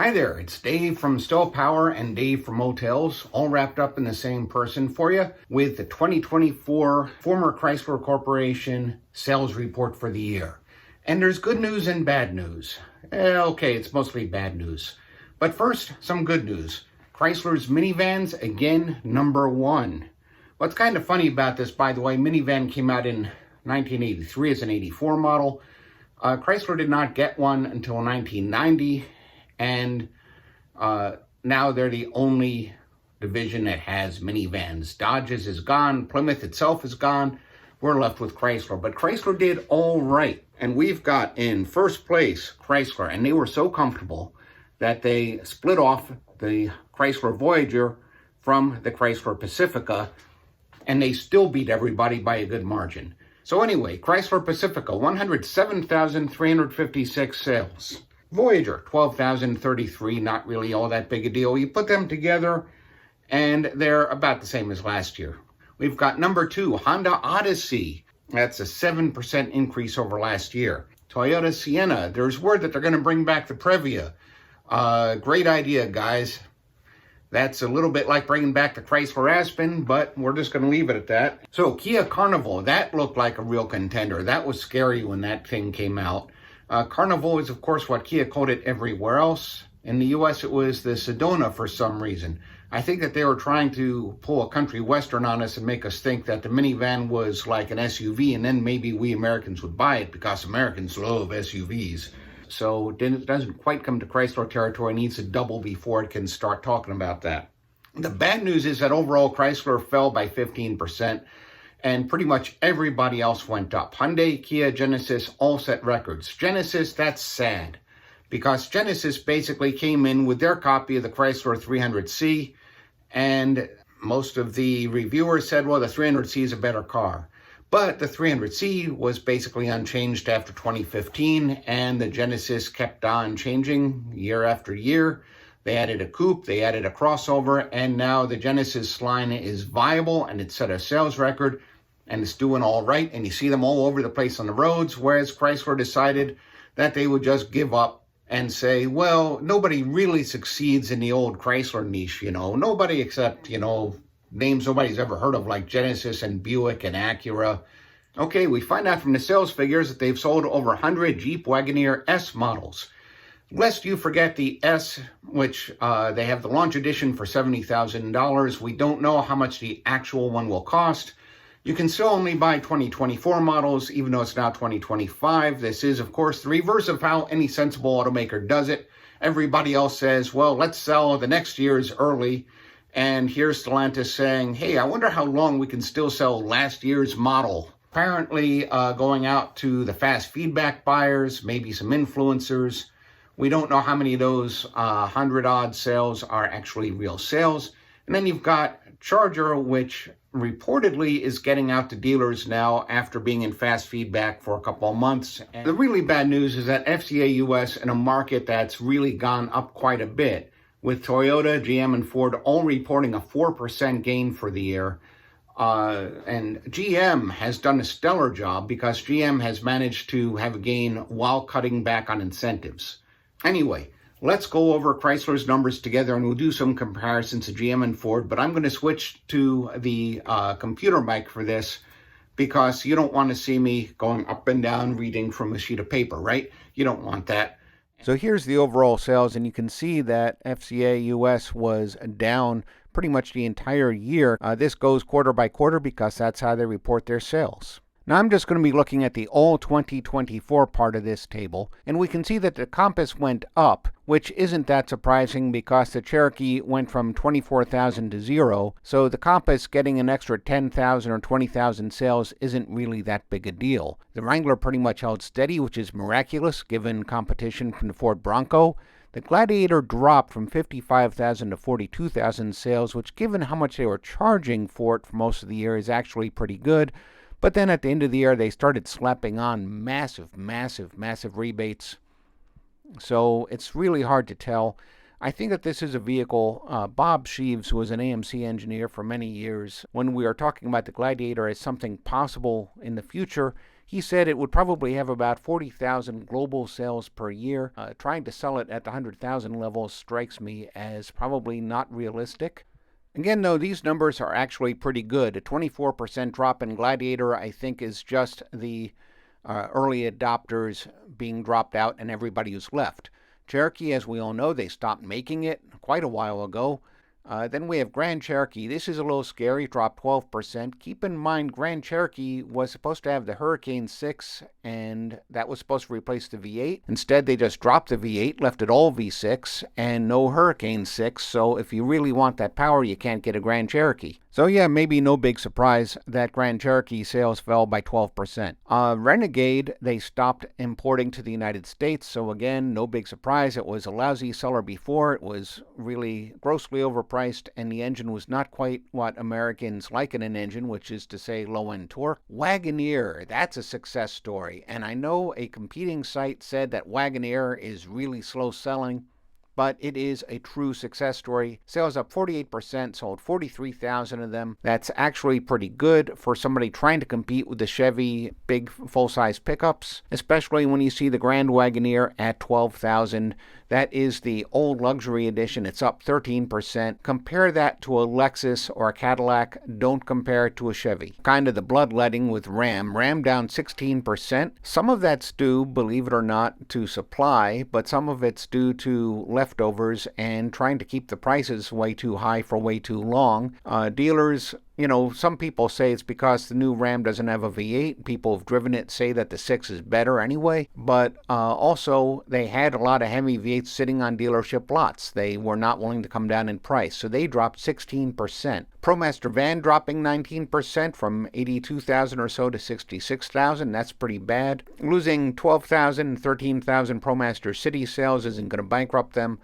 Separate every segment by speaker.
Speaker 1: Hi there, it's Dave from Still Power and Dave from Motels, all wrapped up in the same person for you with the 2024 former Chrysler Corporation sales report for the year. And there's good news and bad news. Okay, it's mostly bad news. But first, some good news. Chrysler's minivans, again, number one. What's kind of funny about this, by the way, minivan came out in 1983 as an 84 model. Chrysler did not get one until 1990. And now they're the only division that has minivans. Dodge's is gone. Plymouth itself is gone. We're left with Chrysler. But Chrysler did all right. And we've got in first place Chrysler. And they were so comfortable that they split off the Chrysler Voyager from the Chrysler Pacifica. And they still beat everybody by a good margin. So anyway, Chrysler Pacifica, 107,356 sales. Voyager, 12,033, not really all that big a deal. You put them together, and they're about the same as last year. We've got number two, Honda Odyssey. That's a 7% increase over last year. Toyota Sienna, there's word that they're going to bring back the Previa. Great idea, guys. That's a little bit like bringing back the Chrysler Aspen, but we're just going to leave it at that. So Kia Carnival, that looked like a real contender. That was scary when that thing came out. Carnival is, of course, what Kia called it everywhere else. In the U.S., it was the Sedona for some reason. I think that they were trying to pull a country western on us and make us think that the minivan was like an SUV, and then maybe we Americans would buy it because Americans love SUVs. So it doesn't quite come to Chrysler territory. It needs to double before it can start talking about that. The bad news is that overall Chrysler fell by 15%. And pretty much everybody else went up. Hyundai, Kia, Genesis all set records. Genesis, that's sad. Because Genesis basically came in with their copy of the Chrysler 300C. And most of the reviewers said, well, the 300C is a better car. But the 300C was basically unchanged after 2015. And the Genesis kept on changing year after year. They added a coupe, they added a crossover, and now the Genesis line is viable, and it set a sales record, and it's doing all right, and you see them all over the place on the roads, whereas Chrysler decided that they would just give up and say, well, nobody really succeeds in the old Chrysler niche, Nobody except, names nobody's ever heard of, like Genesis and Buick and Acura. Okay, we find out from the sales figures that they've sold over 100 Jeep Wagoneer S models. Lest you forget the S, which they have the launch edition for $70,000. We don't know how much the actual one will cost. You can still only buy 2024 models, even though it's now 2025. This is, of course, the reverse of how any sensible automaker does it. Everybody else says, well, let's sell the next year's early. And here's Stellantis saying, hey, I wonder how long we can still sell last year's model. Apparently going out to the fast feedback buyers, maybe some influencers. We don't know how many of those 100-odd sales are actually real sales. And then you've got Charger, which reportedly is getting out to dealers now after being in fast feedback for a couple of months. And the really bad news is that FCA US, in a market that's really gone up quite a bit, with Toyota, GM, and Ford all reporting a 4% gain for the year. And GM has done a stellar job because GM has managed to have a gain while cutting back on incentives. Anyway, let's go over Chrysler's numbers together and we'll do some comparisons to GM and Ford, but I'm going to switch to the computer mic for this because you don't want to see me going up and down reading from a sheet of paper, right? You don't want that. So here's the overall sales, and you can see that FCA US was down pretty much the entire year. This goes quarter by quarter because that's how they report their sales. Now I'm just going to be looking at the all 2024 part of this table, and we can see that the Compass went up, which isn't that surprising because the Cherokee went from 24,000 to 0, so the Compass getting an extra 10,000 or 20,000 sales isn't really that big a deal. The Wrangler pretty much held steady, which is miraculous given competition from the Ford Bronco. The Gladiator dropped from 55,000 to 42,000 sales, which given how much they were charging for it for most of the year is actually pretty good. But then at the end of the year, they started slapping on massive rebates. So it's really hard to tell. I think that this is a vehicle. Bob Sheaves, who was an AMC engineer for many years, when we are talking about the Gladiator as something possible in the future,
Speaker 2: He said it would probably have about 40,000 global sales per year. Trying to sell it at the 100,000 level strikes me as probably not realistic. Again, though, these numbers are actually pretty good. A 24% drop in Gladiator, I think, is just the early adopters being dropped out and everybody who's left. Cherokee, as we all know, they stopped making it quite a while ago. Then we have Grand Cherokee. This is a little scary, dropped 12%. Keep in mind, Grand Cherokee was supposed to have the Hurricane 6, and that was supposed to replace the V8. Instead, they just dropped the V8, left it all V6, and no Hurricane 6. So if you really want that power, you can't get a Grand Cherokee. So yeah, maybe no big surprise that Grand Cherokee sales fell by 12%. Renegade, they stopped importing to the United States. So again, no big surprise. It was a lousy seller before. It was really grossly overpriced, and the engine was not quite what Americans like in an engine, which is to say low-end torque. Wagoneer, that's a success story. And I know a competing site said that Wagoneer is really slow selling, but it is a true success story. Sales up 48%, sold 43,000 of them. That's actually pretty good for somebody trying to compete with the Chevy big full-size pickups, especially when you see the Grand Wagoneer at 12,000. That is the old luxury edition. It's up 13%. Compare that to a Lexus or a Cadillac. Don't compare it to a Chevy. Kind of the bloodletting with Ram. Ram down 16%. Some of that's due, believe it or not, to supply, but some of it's due to leftovers and trying to keep the prices way too high for way too long. Dealers, some people say it's because the new Ram doesn't have a V8. People who've driven it say that the 6 is better anyway. But also, they had a lot of Hemi V8s sitting on dealership lots. They were not willing to come down in price, so they dropped 16%. ProMaster Van dropping 19% from 82,000 or so to 66,000. That's pretty bad. Losing 12,000 and 13,000 ProMaster City sales isn't going to bankrupt them.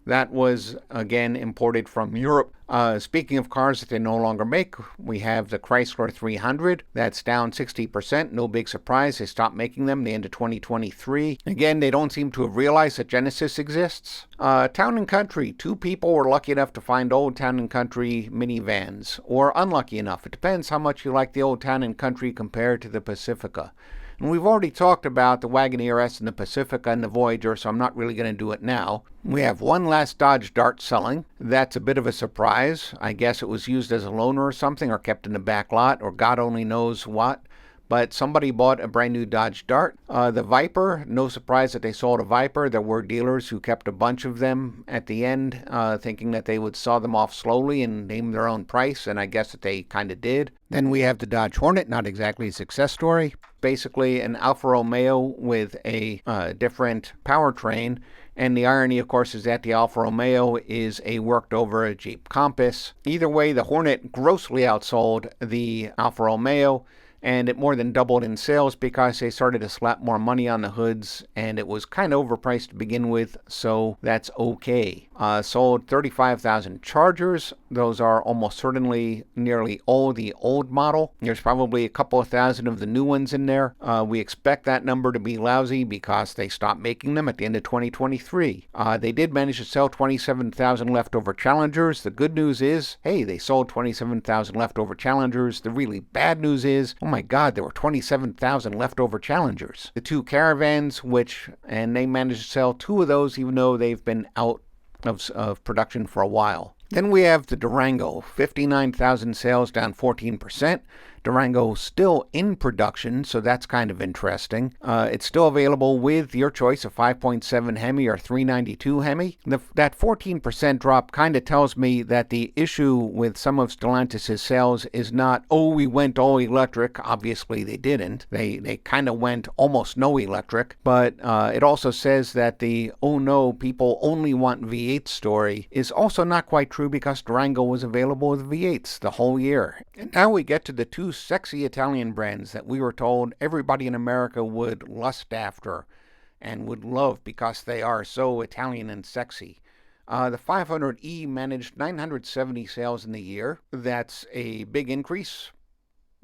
Speaker 2: That was, again, imported from Europe. Speaking of cars that they no longer make, we have the Chrysler 300. That's down 60%. No big surprise. They stopped making them at the end of 2023. Again, they don't seem to have realized that Genesis exists. Town & Country. 2 people were lucky enough to find old Town & Country minivans, or unlucky enough. It depends how much you like the old Town & Country compared to the Pacifica. And we've already talked about the Wagoneer S and the Pacifica and the Voyager, so I'm not really going to do it now. We have one last Dodge Dart selling. That's a bit of a surprise. I guess it was used as a loaner or something, or kept in the back lot, or God only knows what. But somebody bought a brand new Dodge Dart. The Viper, no surprise that they sold a Viper. There were dealers who kept a bunch of them at the end, thinking that they would sell them off slowly and name their own price, and I guess that they kind of did. Then we have the Dodge Hornet, not exactly a success story. Basically an Alfa Romeo with a different powertrain. And the irony, of course, is that the Alfa Romeo is a worked-over Jeep Compass. Either way, the Hornet grossly outsold the Alfa Romeo, and it more than doubled in sales because they started to slap more money on the hoods, and it was kind of overpriced to begin with, so that's okay. Sold 35,000 Chargers. Those are almost certainly nearly all the old model. There's probably a couple of thousand of the new ones in there. We expect that number to be lousy because they stopped making them at the end of 2023. They did manage to sell 27,000 leftover Challengers. The good news is, hey, they sold 27,000 leftover Challengers. The really bad news is, oh my God, there were 27,000 leftover Challengers. The 2 Caravans, and they managed to sell 2 of those even though they've been out of production for a while. Then we have the Durango, 59,000 sales, down 14%. Durango still in production, so that's kind of interesting. It's still available with your choice, a 5.7 Hemi or 392 Hemi. That 14% drop kind of tells me that the issue with some of Stellantis' sales is not, oh, we went all electric. Obviously, they didn't. They kind of went almost no electric. But it also says that the, oh no, people only want V8 story is also not quite true because Durango was available with V8s the whole year. And now we get to the 2 sexy Italian brands that we were told everybody in America would lust after and would love because they are so Italian and sexy. The 500e managed 970 sales in the year. That's a big increase.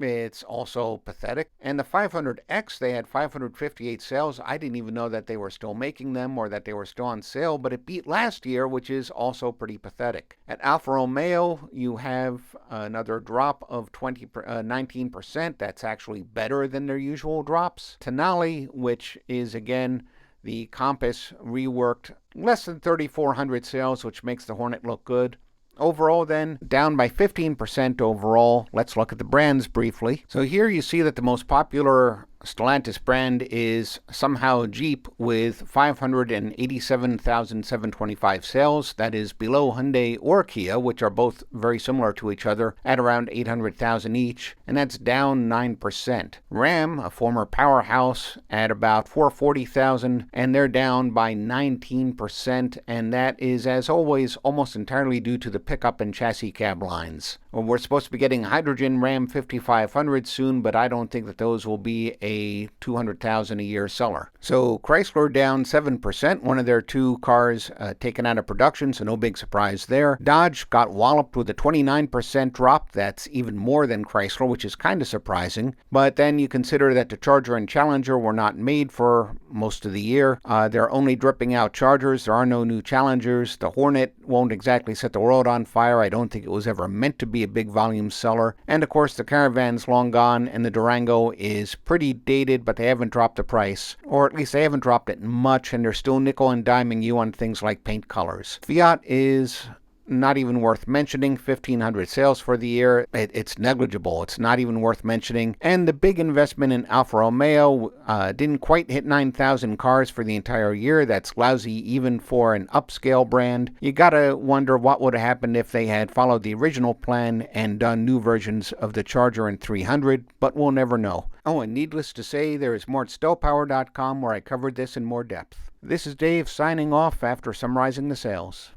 Speaker 2: It's also pathetic. And the 500X, they had 558 sales. I didn't even know that they were still making them or that they were still on sale, but it beat last year, which is also pretty pathetic. At Alfa Romeo, you have another drop of 19%. That's actually better than their usual drops. Tonale, which is again the Compass reworked, less than 3,400 sales, which makes the Hornet look good. Overall then, down by 15% overall. Let's look at the brands briefly. So here you see that the most popular Stellantis brand is somehow Jeep with 587,725 sales. That is below Hyundai or Kia, which are both very similar to each other, at around 800,000 each, and that's down 9%. Ram, a former powerhouse, at about 440,000, and they're down by 19%, and that is, as always, almost entirely due to the pickup and chassis cab lines. Well, we're supposed to be getting hydrogen Ram 5500 soon, but I don't think that those will be a 200,000 a year seller. So Chrysler down 7%, one of their two cars taken out of production, so no big surprise there. Dodge got walloped with a 29% drop. That's even more than Chrysler, which is kind of surprising. But then you consider that the Charger and Challenger were not made for most of the year. They're only dripping out Chargers. There are no new Challengers. The Hornet won't exactly set the world on fire. I don't think it was ever meant to be a big volume seller. And of course the Caravan's long gone, and the Durango is pretty dated, but they haven't dropped the price, or at least they haven't dropped it much, and they're still nickel and diming you on things like paint colors. Fiat is not even worth mentioning. 1,500 sales for the year. It's negligible. It's not even worth mentioning. And the big investment in Alfa Romeo didn't quite hit 9,000 cars for the entire year. That's lousy even for an upscale brand. You gotta wonder what would have happened if they had followed the original plan and done new versions of the Charger and 300, but we'll never know. Oh, and needless to say, there is more at StelPower.com where I covered this in more depth. This is Dave signing off after summarizing the sales.